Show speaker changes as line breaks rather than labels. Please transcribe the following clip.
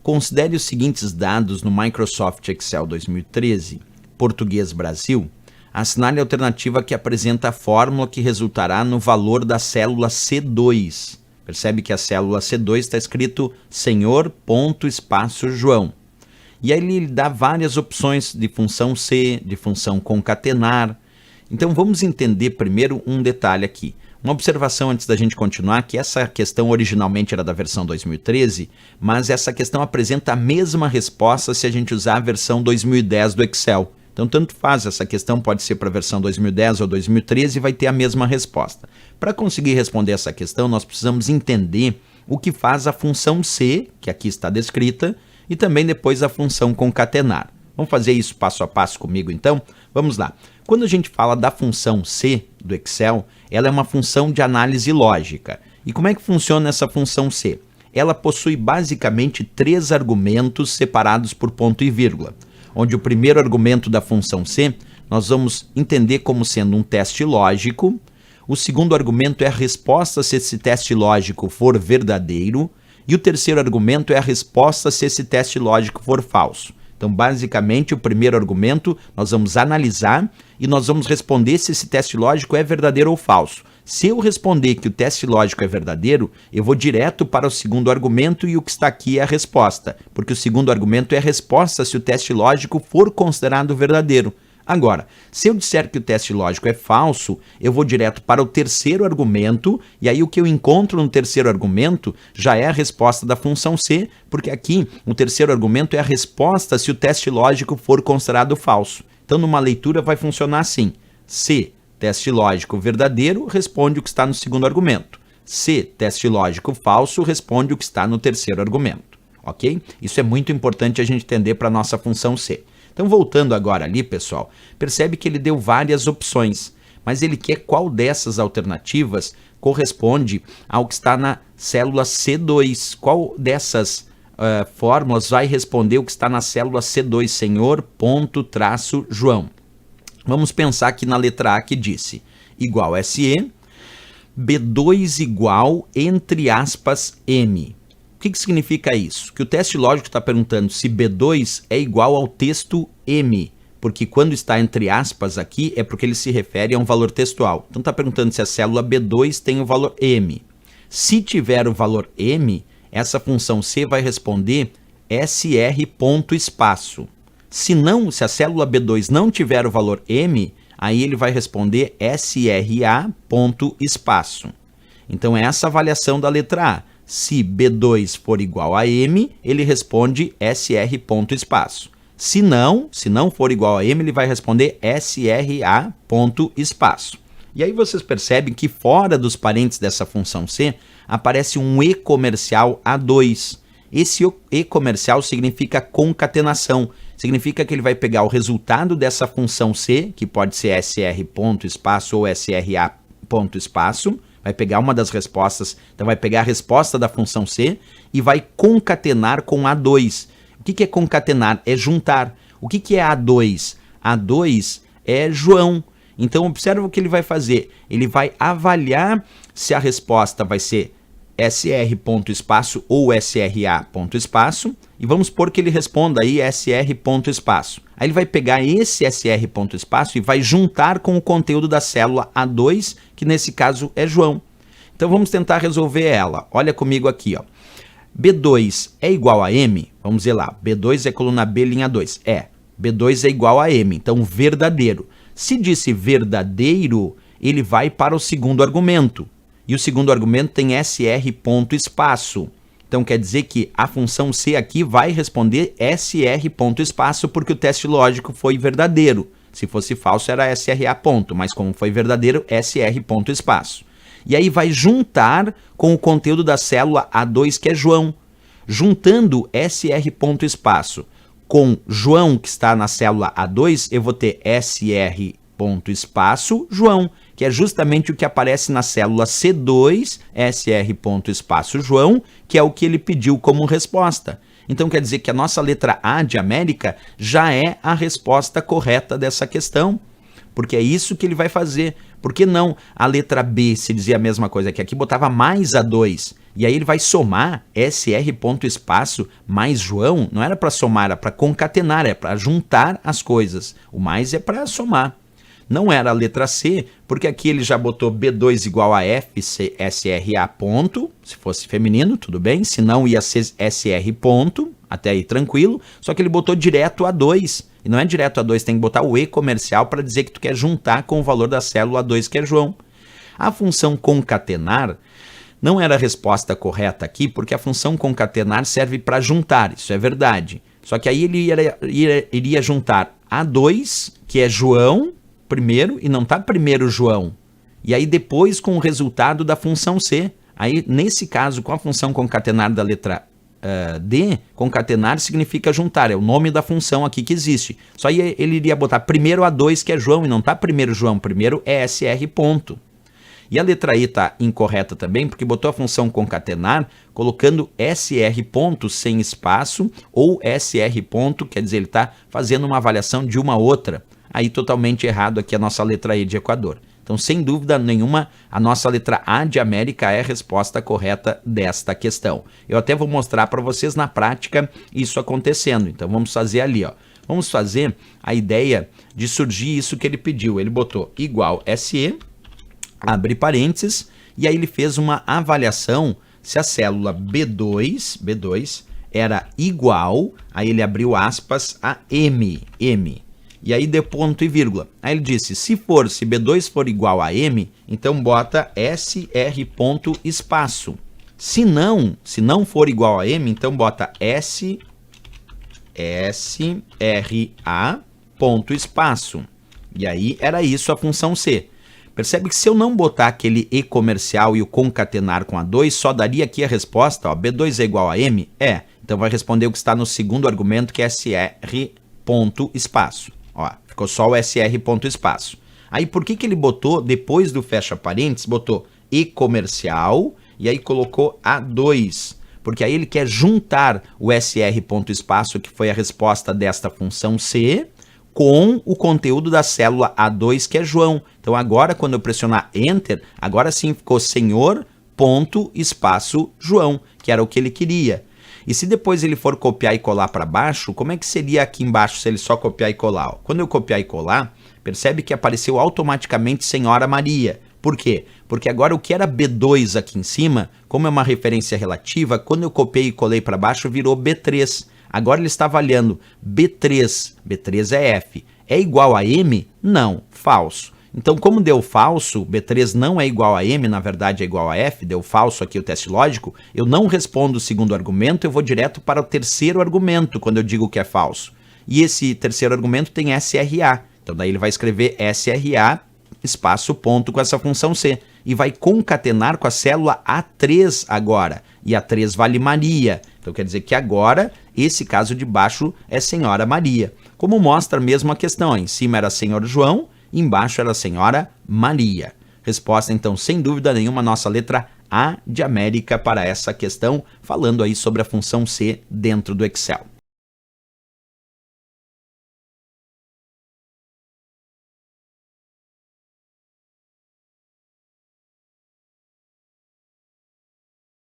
Considere os seguintes dados no Microsoft Excel 2013, Português Brasil. Assinale a alternativa que apresenta a fórmula que resultará no valor da célula C2. Percebe que a célula C2 está escrito Senhor, ponto, espaço, João. E aí ele dá várias opções de função C, de função concatenar. Então vamos entender primeiro um detalhe aqui. Uma observação antes da gente continuar, que essa questão originalmente era da versão 2013, mas essa questão apresenta a mesma resposta se a gente usar a versão 2010 do Excel. Então tanto faz, essa questão pode ser para a versão 2010 ou 2013 e vai ter a mesma resposta. Para conseguir responder essa questão, nós precisamos entender o que faz a função C, que aqui está descrita, e também depois a função concatenar. Vamos fazer isso passo a passo comigo então? Vamos lá. Quando a gente fala da função C do Excel, ela é uma função de análise lógica. E como é que funciona essa função C? Ela possui basicamente 3 argumentos separados por ponto e vírgula, onde o primeiro argumento da função C nós vamos entender como sendo um teste lógico, o segundo argumento é a resposta se esse teste lógico for verdadeiro, e o terceiro argumento é a resposta se esse teste lógico for falso. Então, basicamente, o primeiro argumento nós vamos analisar e nós vamos responder se esse teste lógico é verdadeiro ou falso. Se eu responder que o teste lógico é verdadeiro, eu vou direto para o segundo argumento e o que está aqui é a resposta, porque o segundo argumento é a resposta se o teste lógico for considerado verdadeiro. Agora, se eu disser que o teste lógico é falso, eu vou direto para o terceiro argumento, e aí o que eu encontro no terceiro argumento já é a resposta da função C, porque aqui o terceiro argumento é a resposta se o teste lógico for considerado falso. Então, numa leitura vai funcionar assim: C, teste lógico verdadeiro, responde o que está no segundo argumento. C, teste lógico falso, responde o que está no terceiro argumento. Ok? Isso é muito importante a gente entender para a nossa função C. Então, voltando agora ali, pessoal, percebe que ele deu várias opções, mas ele quer qual dessas alternativas corresponde ao que está na célula C2. Qual dessas fórmulas vai responder o que está na célula C2, Senhor, ponto, traço, João. Vamos pensar aqui na letra A que disse igual SE, B2 igual, entre aspas, M. O que significa isso? Que o teste lógico está perguntando se B2 é igual ao texto M, porque quando está entre aspas aqui é porque ele se refere a um valor textual. Então está perguntando se a célula B2 tem o valor M. Se tiver o valor M, essa função C vai responder SR ponto espaço. Se a célula B2 não tiver o valor M, aí ele vai responder SRA ponto espaço. Então é essa a avaliação da letra A. Se B2 for igual a M, ele responde SR ponto espaço. Se não for igual a M, ele vai responder SRA ponto espaço. E aí vocês percebem que fora dos parênteses dessa função C, aparece um E comercial A2. Esse E comercial significa concatenação. Significa que ele vai pegar o resultado dessa função C, que pode ser SR ponto espaço ou SRA ponto espaço, vai pegar uma das respostas, então vai pegar a resposta da função C e vai concatenar com A2. O que é concatenar? É juntar. O que é A2? A2 é João. Então observa o que ele vai fazer. Ele vai avaliar se a resposta vai ser SR ponto espaço ou SRA ponto espaço, e vamos supor que ele responda aí SR ponto espaço. Aí ele vai pegar esse SR ponto espaço e vai juntar com o conteúdo da célula A2, que nesse caso é João. Então vamos tentar resolver ela. Olha comigo aqui, ó. B2 é igual a M? Vamos ver lá. B2 é coluna B, linha 2. B2 é igual a M, então verdadeiro. Se disse verdadeiro, ele vai para o segundo argumento. E o segundo argumento tem SR ponto espaço. Então quer dizer que a função C aqui vai responder SR ponto espaço porque o teste lógico foi verdadeiro. Se fosse falso era SRA ponto, mas como foi verdadeiro, SR ponto espaço. E aí vai juntar com o conteúdo da célula A2, que é João. Juntando SR ponto espaço com João, que está na célula A2, eu vou ter SR ponto espaço João, que é justamente o que aparece na célula C2, SR ponto espaço João, que é o que ele pediu como resposta. Então quer dizer que a nossa letra A de América já é a resposta correta dessa questão, porque é isso que ele vai fazer. Por que não a letra B se dizia a mesma coisa que aqui? Botava mais A2. E aí ele vai somar SR ponto espaço mais João. Não era para somar, era para concatenar, é para juntar as coisas. O mais é para somar. Não era a letra C, porque aqui ele já botou B2 igual a F, SRA ponto, se fosse feminino, tudo bem, se não ia ser SR ponto, até aí tranquilo, só que ele botou direto A2, e não é direto A2, tem que botar o E comercial para dizer que tu quer juntar com o valor da célula A2, que é João. A função concatenar não era a resposta correta aqui, porque a função concatenar serve para juntar, isso é verdade. Só que aí ele iria juntar A2, que é João, primeiro, e não está primeiro João. E aí depois com o resultado da função C. Aí, nesse caso, com a função concatenar da letra D, concatenar significa juntar, é o nome da função aqui que existe. Só aí ele iria botar primeiro A2, que é João, e não está primeiro João, primeiro é SR ponto. E a letra E está incorreta também, porque botou a função concatenar colocando SR ponto sem espaço, ou SR ponto, quer dizer, ele está fazendo uma avaliação de uma outra. Aí totalmente errado aqui a nossa letra E de Equador. Então, sem dúvida nenhuma, a nossa letra A de América é a resposta correta desta questão. Eu até vou mostrar para vocês na prática isso acontecendo. Então, vamos fazer ali, ó. Vamos fazer a ideia de surgir isso que ele pediu. Ele botou igual SE, abre parênteses, e aí ele fez uma avaliação se a célula B2 era igual, aí ele abriu aspas, a M. E aí deu ponto e vírgula. Aí ele disse, se B2 for igual a M, então bota SR ponto espaço. Se não for igual a M, então bota SRA ponto espaço. E aí era isso a função C. Percebe que se eu não botar aquele E comercial e o concatenar com A2, só daria aqui a resposta, ó, B2 é igual a M? É. Então vai responder o que está no segundo argumento, que é SR ponto espaço. Ó, ficou só o SR ponto espaço. Aí por que ele botou, depois do fecha parênteses, botou E comercial e aí colocou A2? Porque aí ele quer juntar o SR ponto espaço, que foi a resposta desta função C, com o conteúdo da célula A2, que é João. Então agora, quando eu pressionar Enter, agora sim ficou senhor ponto espaço João, que era o que ele queria. E se depois ele for copiar e colar para baixo, como é que seria aqui embaixo se ele só copiar e colar? Quando eu copiar e colar, percebe que apareceu automaticamente Senhora Maria. Por quê? Porque agora o que era B2 aqui em cima, como é uma referência relativa, quando eu copiei e colei para baixo, virou B3. Agora ele está avaliando B3 é F. É igual a M? Não, falso. Então, como deu falso, B3 não é igual a M, na verdade é igual a F, deu falso aqui o teste lógico, eu não respondo o segundo argumento, eu vou direto para o terceiro argumento, quando eu digo que é falso. E esse terceiro argumento tem SRA. Então, daí ele vai escrever SRA, espaço, ponto, com essa função C. E vai concatenar com a célula A3 agora. E A3 vale Maria. Então, quer dizer que agora, esse caso de baixo é Senhora Maria. Como mostra mesmo a questão, ó, em cima era Senhor João, embaixo era a Senhora Maria. Resposta, então, sem dúvida nenhuma, nossa letra A de América para essa questão, falando aí sobre a função C dentro do Excel.